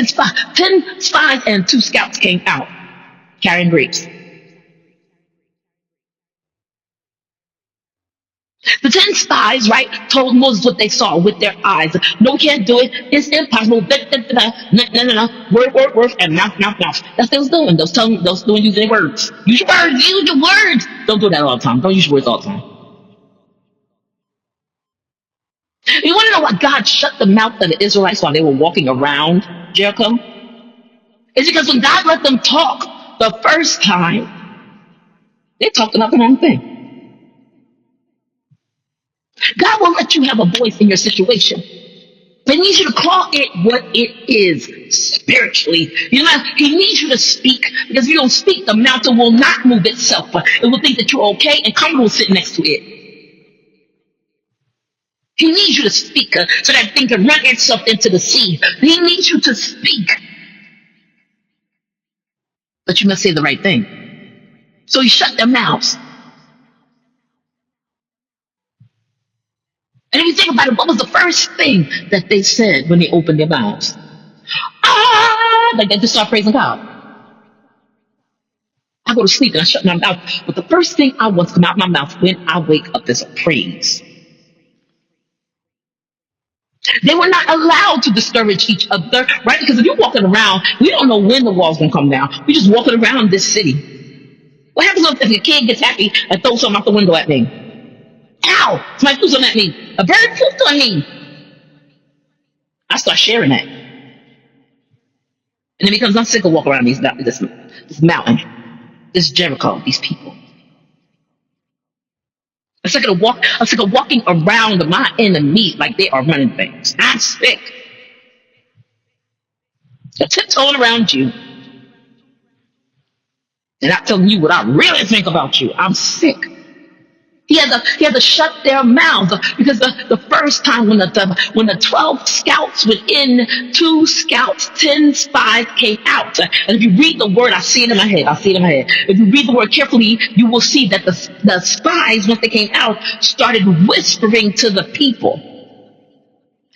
10 spies and 2 scouts came out carrying grapes. The 10 spies, right, told Moses what they saw with their eyes. No, we can't do it. It's impossible. No. Word, and mouth. That's what they was doing. Those doing using their words. Use your words. Use your words. Don't do that all the time. Don't use your words all the time. You want to know why God shut the mouth of the Israelites while they were walking around Jericho? It's because when God let them talk the first time, they talked about the wrong thing. God won't let you have a voice in your situation. But he needs you to call it what it is spiritually. You know, he needs you to speak, because if you don't speak, the mountain will not move itself. It will think that you're okay and comfortable sitting next to it. He needs you to speak so that thing can run itself into the sea. He needs you to speak. But you must say the right thing. So he shut their mouths. And if you think about it, what was the first thing that they said when they opened their mouths? Like they just start praising God. I go to sleep and I shut my mouth. But the first thing I want to come out of my mouth when I wake up is a praise. They were not allowed to discourage each other, right? Because if you're walking around, we don't know when the wall's going to come down. We're just walking around this city. What happens if your kid gets happy and throws something out the window at me? Ow! Somebody threw something at me. A bird pooped on me. I start sharing that. And it becomes, I'm sick of walking around this mountain, this Jericho, these people. I'm sick of walking around my enemy like they are running things. I'm sick. They're tiptoeing around you. They're not telling you what I really think about you. I'm sick. He had to shut their mouths, because the first time when the 12 scouts went in, 2 scouts, 10 spies came out. And if you read the word, I see it in my head. If you read the word carefully, you will see that the spies, once they came out, started whispering to the people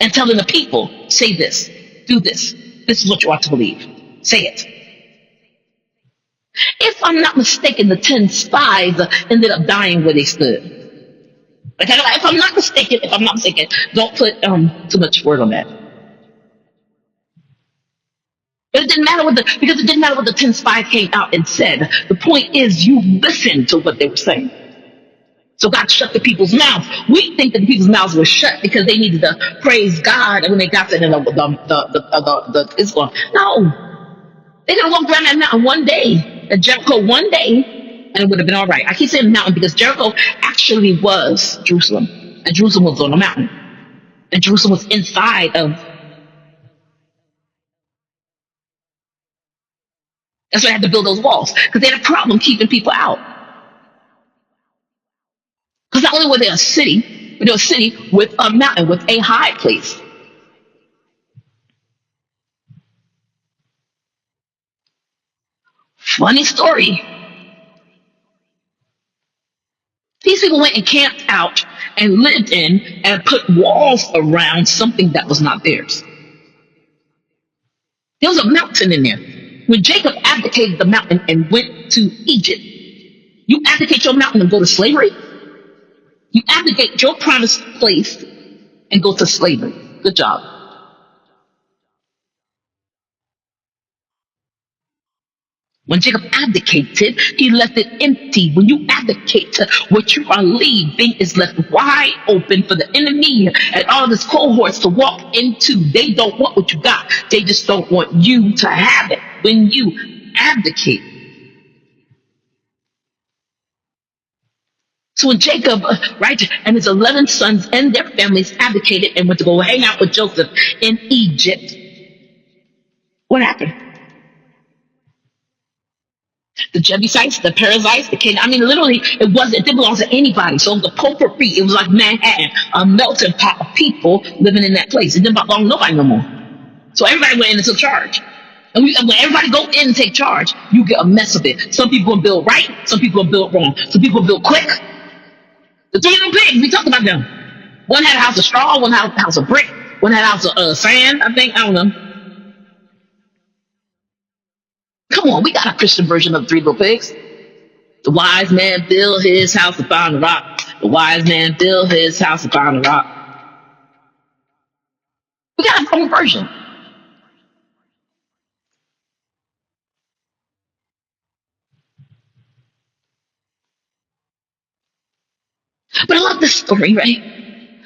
and telling the people, say this, do this. This is what you ought to believe. Say it. If I'm not mistaken, the 10 spies ended up dying where they stood. Okay, if I'm not mistaken, don't put too much word on that. But it didn't matter because it didn't matter what the 10 spies came out and said. The point is, you listened to what they were saying. So God shut the people's mouths. We think that the people's mouths were shut because they needed to praise God, and when they got to the Islam. No. They could have walked around that mountain one day, at Jericho one day, and it would have been all right. I keep saying mountain because Jericho actually was Jerusalem. And Jerusalem was on a mountain. And Jerusalem was inside of. That's why they had to build those walls, because they had a problem keeping people out. Because not only were they a city, but they were a city with a mountain, with a high place. Funny story. These people went and camped out and lived in and put walls around something that was not theirs. There was a mountain in there. When Jacob abdicated the mountain and went to Egypt, you abdicate your mountain and go to slavery? You abdicate your promised place and go to slavery. Good job. When Jacob abdicated, he left it empty. When you abdicate, what you are leaving is left wide open for the enemy and all of his cohorts to walk into. They don't want what you got. They just don't want you to have it when you abdicate. So when Jacob, right, and his 11 sons and their families abdicated and went to go hang out with Joseph in Egypt, what happened? The Jebusites, the Perizzites, the Canaanites. I mean, literally, it didn't belong to anybody. So it was a potpourri. It was like Manhattan, a melting pot of people living in that place. It didn't belong to nobody no more. So everybody went in and took charge. And when everybody go in and take charge, you get a mess of it. Some people will build right, some people will build wrong. Some people will build quick. The 3 little pigs, we talked about them. One had a house of straw, one had a house of brick, one had a house of sand, I think, I don't know. Come on, we got a Christian version of Three Little Pigs. The wise man built his house upon the rock. The wise man built his house upon the rock. We got our own version. But I love this story, right?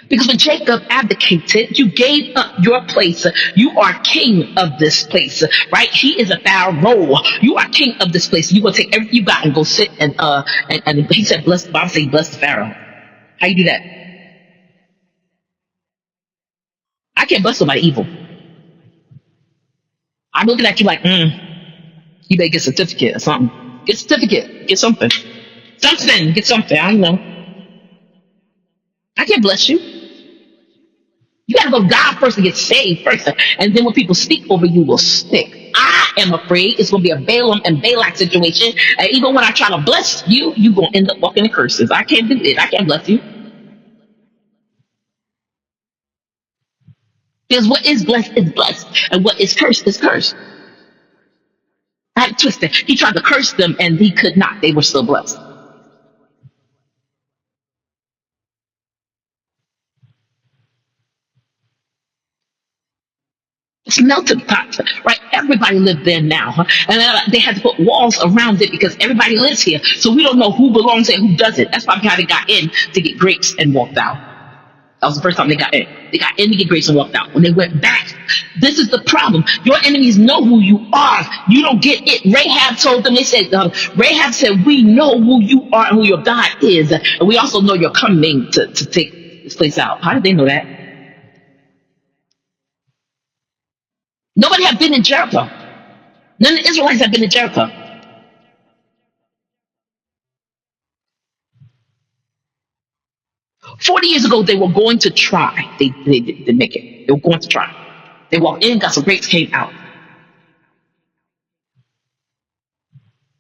Because when Jacob abdicated, you gave up your place. You are king of this place, right? He is a Pharaoh. You are king of this place. You're gonna take everything you got and go sit and he said, bless the Bible says bless the Pharaoh. How you do that? I can't bless somebody evil. I'm looking at you like, you better get a certificate or something. Get a certificate. Get something. Something. Get something. I don't know. I can't bless you. You gotta go to God first to get saved first. And then when people speak over you will stick. I am afraid it's gonna be a Balaam and Balak situation. And even when I try to bless you, you're gonna end up walking in curses. I can't do it. I can't bless you. Because what is blessed is blessed. And what is cursed is cursed. I had to twist it. He tried to curse them and he could not. They were still blessed. It's melted pot, right? Everybody lived there now, huh? And they had to put walls around it because everybody lives here. So we don't know who belongs and who doesn't. That's probably how they got in to get grapes and walked out. That was the first time they got in. They got in to get grapes and walked out. When they went back, this is the problem. Your enemies know who you are. You don't get it. Rahab told them, Rahab said, we know who you are and who your God is. And we also know you're coming to take this place out. How did they know that? Nobody had been in Jericho. None of the Israelites had been in Jericho. $40 years ago, they were going to try. They didn't make it. They were going to try. They walked in, got some grapes, came out.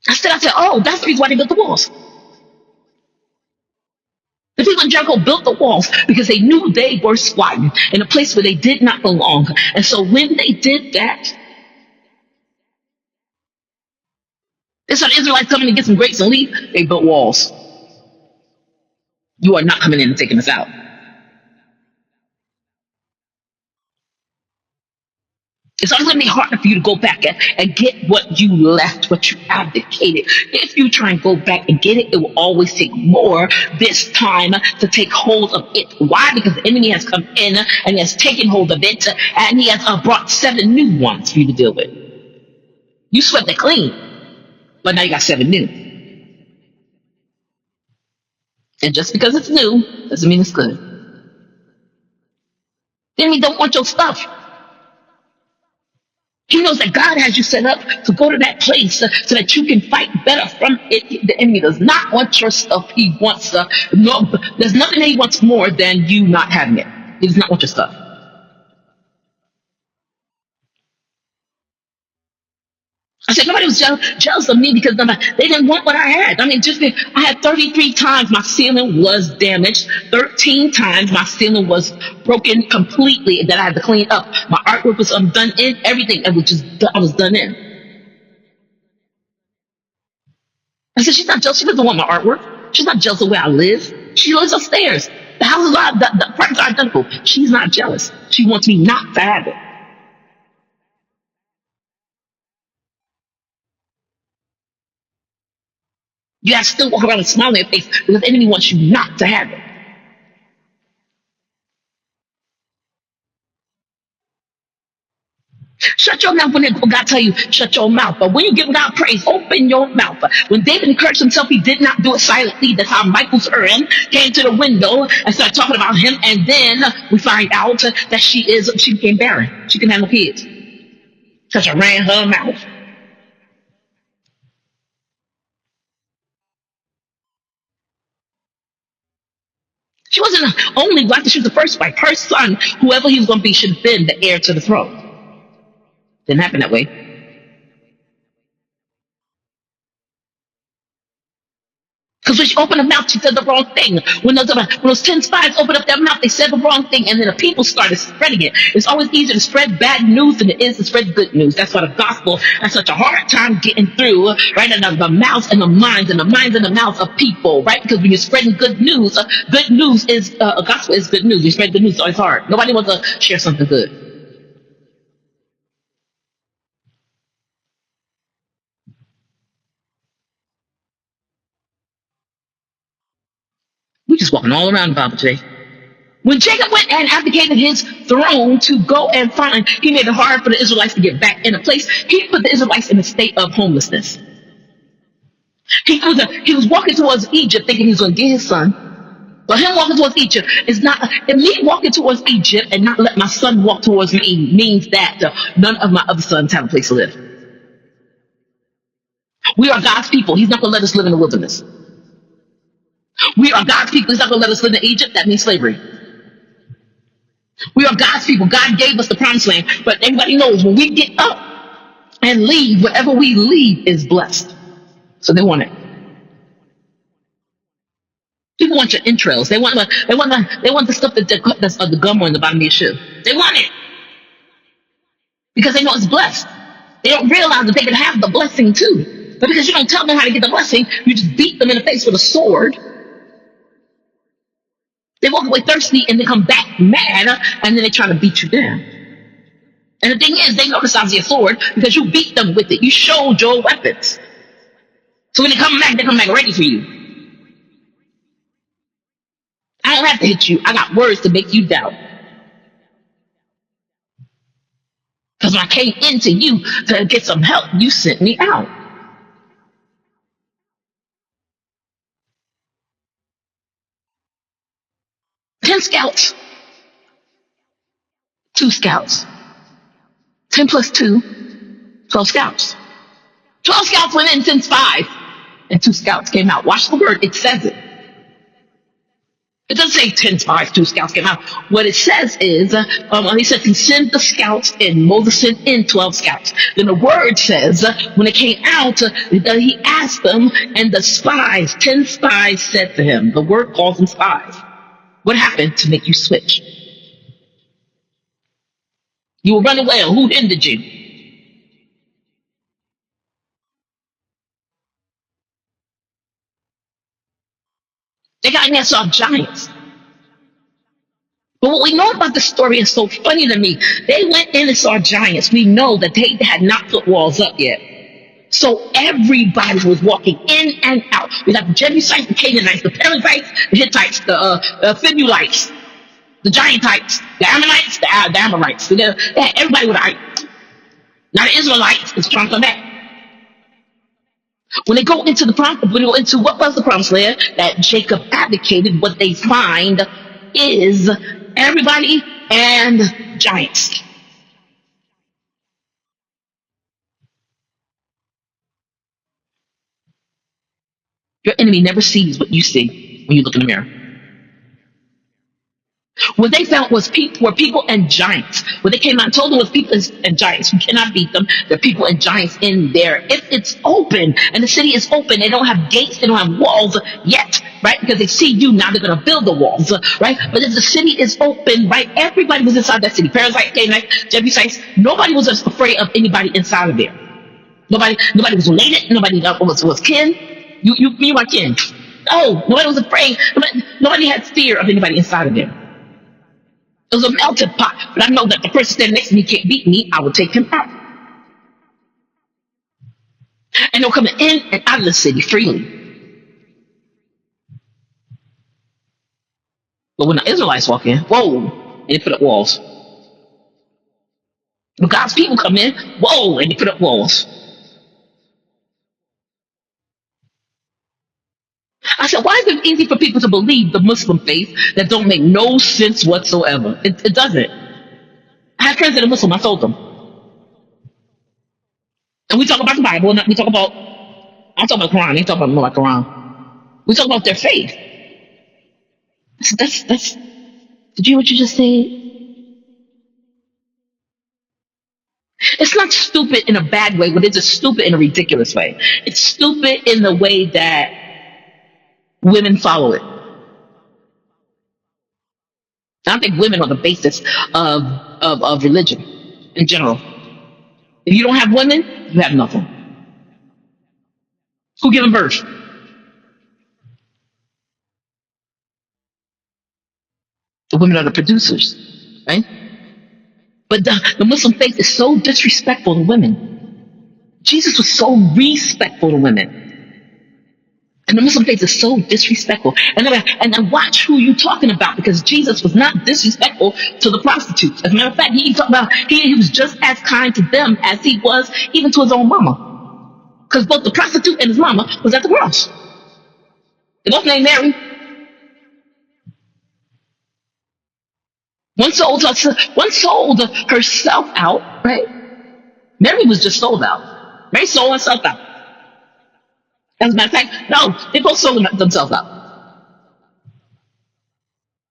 I said, oh, that's the reason why they built the walls. The people in Jericho built the walls because they knew they were squatting in a place where they did not belong. And so when they did that, they saw the Israelites coming to get some grapes and leave. They built walls. You are not coming in and taking us out. It's always going to be harder for you to go back and get what you left, what you abdicated. If you try and go back and get it, it will always take more this time to take hold of it. Why? Because the enemy has come in and he has taken hold of it and he has brought 7 new ones for you to deal with. You swept it clean, but now you got 7 new. And just because it's new doesn't mean it's good. The enemy don't want your stuff. He knows that God has you set up to go to that place so that you can fight better from it. The enemy does not want your stuff. He wants no. There's nothing that he wants more than you not having it. He does not want your stuff. I said nobody was jealous of me because they didn't want what I had. I mean, I had 33 times my ceiling was damaged. 13 times my ceiling was broken completely that I had to clean up. My artwork was undone in everything. I was done in. I said she's not jealous. She doesn't want my artwork. She's not jealous of where I live. She lives upstairs. The houses the apartments are identical. She's not jealous. She wants me not to have it. You have to still walk around and smile on your face because the enemy wants you not to have it. Shut your mouth when God tell you, shut your mouth. But when you give God praise, open your mouth. When David encouraged himself, he did not do it silently. That's how Michael's Urim came to the window and started talking about him. And then we find out that she became barren. She couldn't have no kids. So she ran her mouth. She wasn't the only wife, she was the first wife. Her son, whoever he was going to be, should have been the heir to the throne. Didn't happen that way. Because when she opened her mouth, she said the wrong thing. When those 10 spies opened up their mouth, they said the wrong thing, and then the people started spreading it. It's always easier to spread bad news than it is to spread good news. That's why the gospel has such a hard time getting through, right? And the mouths and the minds and the minds and the mouths of people, right? Because when you're spreading good news is, a gospel is good news. You spread good news, it's always hard. Nobody wants to share something good. We're just walking all around the Bible today. When Jacob went and abdicated his throne to go and find, he made it hard for the Israelites to get back in a place. He put the Israelites in a state of homelessness. He was walking towards Egypt thinking he was going to get his son. But him walking towards Egypt is not, and me walking towards Egypt and not let my son walk towards me means that none of my other sons have a place to live. We are God's people. He's not going to let us live in the wilderness. We are God's people. He's not going to let us live in Egypt. That means slavery. We are God's people. God gave us the promised land. But everybody knows when we get up and leave, whatever we leave is blessed. So they want it. People want your entrails. They want the stuff that's the gum on the bottom of your shoe. They want it because they know it's blessed. They don't realize that they can have the blessing too. But because you don't tell them how to get the blessing, you just beat them in the face with a sword. They walk away thirsty and they come back mad, and then they try to beat you down. And the thing is, they know the size of your sword because you beat them with it. You showed your weapons. So when they come back ready for you. I don't have to hit you. I got words to make you doubt. Because when I came into you to get some help, you sent me out. Ten scouts. 2 scouts. 10 plus 2, 12 scouts. 12 scouts went in, 10 spies, and 2 scouts came out. Watch the word, it says it. It doesn't say 10 spies, 2 scouts came out. What it says is, he said he sent the scouts in. Moses sent in 12 scouts. Then the word says, when it came out, he asked them, and the spies, 10 spies said to him, the word calls them spies. What happened to make you switch? You were running away, or who hindered you? They got in there, saw giants. But what we know about the story is so funny to me. They went in and saw giants. We know that they had not put walls up yet. So everybody was walking in and out. We got the Jebusites, the Canaanites, the Perizzites, the Hittites, the Phinnulites, the Giantites, the Ammonites, the Amorites. Everybody was like, now the Israelites is trying to come back. When they go into what was the promised land that Jacob abdicated, what they find is everybody and giants. Your enemy never sees what you see when you look in the mirror. What they found were people and giants. What they came out and told them was people and giants. You cannot beat them. There are people and giants in there. If it's open and the city is open, they don't have gates, they don't have walls yet, right? Because they see you, now they're going to build the walls, right? But if the city is open, right, everybody was inside that city. Perizzites, Canaanites, Jebusites, nobody was just afraid of anybody inside of there. Nobody was related. Nobody was kin. You are kin. No, nobody was afraid. Nobody had fear of anybody inside of there. It was a melting pot, but I know that the person standing next to me can't beat me. I will take him out. And they're coming in and out of the city freely. But when the Israelites walk in, whoa, and they put up walls. When God's people come in, whoa, and they put up walls. I said, why is it easy for people to believe the Muslim faith that don't make no sense whatsoever? It doesn't. I have friends that are Muslim. I told them. And we talk about the Bible. I talk about Quran. They talk about more like Quran. We talk about their faith. I said, that's, did you hear what you just said? It's not stupid in a bad way, but it's just stupid in a ridiculous way. It's stupid in the way that women follow it. I don't think women are the basis of religion in general. If you don't have women, you have nothing. Who give them birth? The women are the producers, right? But the Muslim faith is so disrespectful to women. Jesus was so respectful to women. And the Muslim faith is so disrespectful. And then watch who you're talking about, because Jesus was not disrespectful to the prostitutes. As a matter of fact, he talked about he was just as kind to them as he was even to his own mama. Because both the prostitute and his mama was at the cross. They both named Mary. One sold herself out, right? Mary was just sold out. Mary sold herself out. As a matter of fact, no, they both sold themselves out.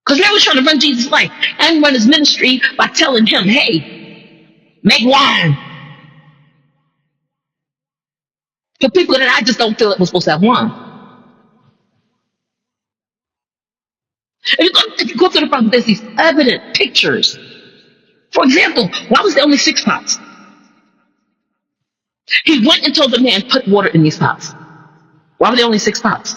Because Mary was trying to run Jesus' life and run his ministry by telling him, hey, make wine. For people that I just don't feel it was supposed to have wine. If you go to the Bible, there's these evident pictures. For example, why was there only 6 pots? He went and told the man, put water in these pots. Why were there only 6 pots?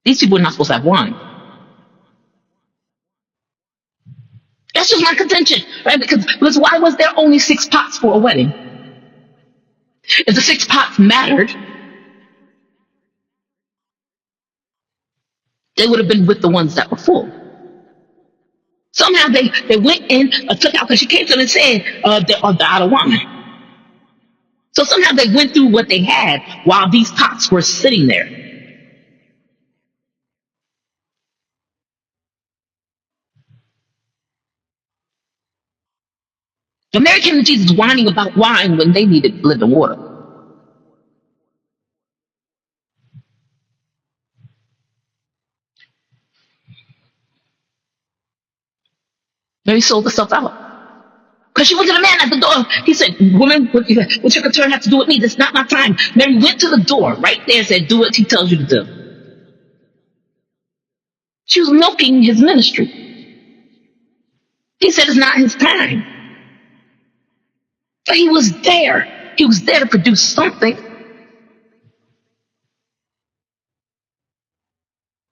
These people were not supposed to have wine. That's just my contention, right? Because why was there only 6 pots for a wedding? If the 6 pots mattered, they would have been with the ones that were full. Somehow they went in, took out, because she came to them and said, they're out of wine. So somehow they went through what they had while these pots were sitting there. But Mary came to Jesus whining about wine when they needed living water. Mary sold herself out. Because she went to the man at the door. He said, woman, what's your concern have to do with me? This is not my time. Mary went to the door right there and said, do what he tells you to do. She was milking his ministry. He said it's not his time. But he was there. He was there to produce something.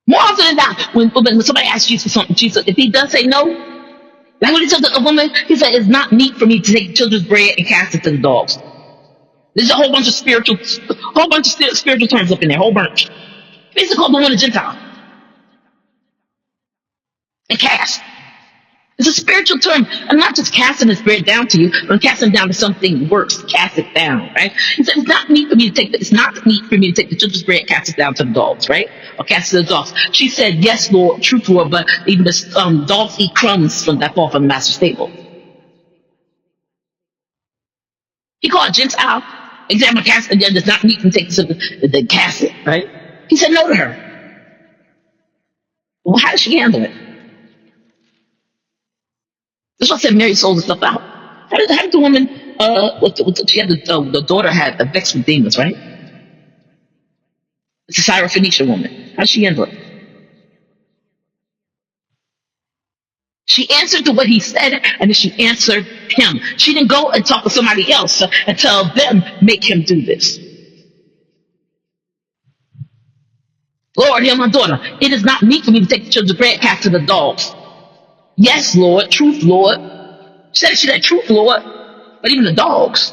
More often than not, when somebody asks Jesus for something, Jesus, if he does say no, like when he told the woman, he said, it's not meat for me to take children's bread and cast it to the dogs. There's a whole bunch of spiritual terms up in there, whole bunch. Basically called the woman a Gentile. And cast. It's a spiritual term. I'm not just casting this bread down to you, but I'm casting it down to something worse. Cast it down, right? He said, it's not meat for me to take the children's bread and cast it down to the dogs, right? Or cast it to the dogs. She said, yes, Lord, truth, Lord, but even the dogs eat crumbs that fall from the master's table. He called Gentile, example, cast it, it's not meat for me to take the cast it, right? He said no to her. Well, how did she handle it? That's why I said Mary sold herself out. How did the woman, she had the daughter had a vexed with demons, right? It's a Syrophoenician woman. How did she handle it? She answered to what he said, and then she answered him. She didn't go and talk to somebody else and tell them, make him do this. Lord, hear my daughter. It is not meat for me to take the children's bread, cast to the dogs. Yes, Lord, truth, Lord. She said truth, Lord. But even the dogs.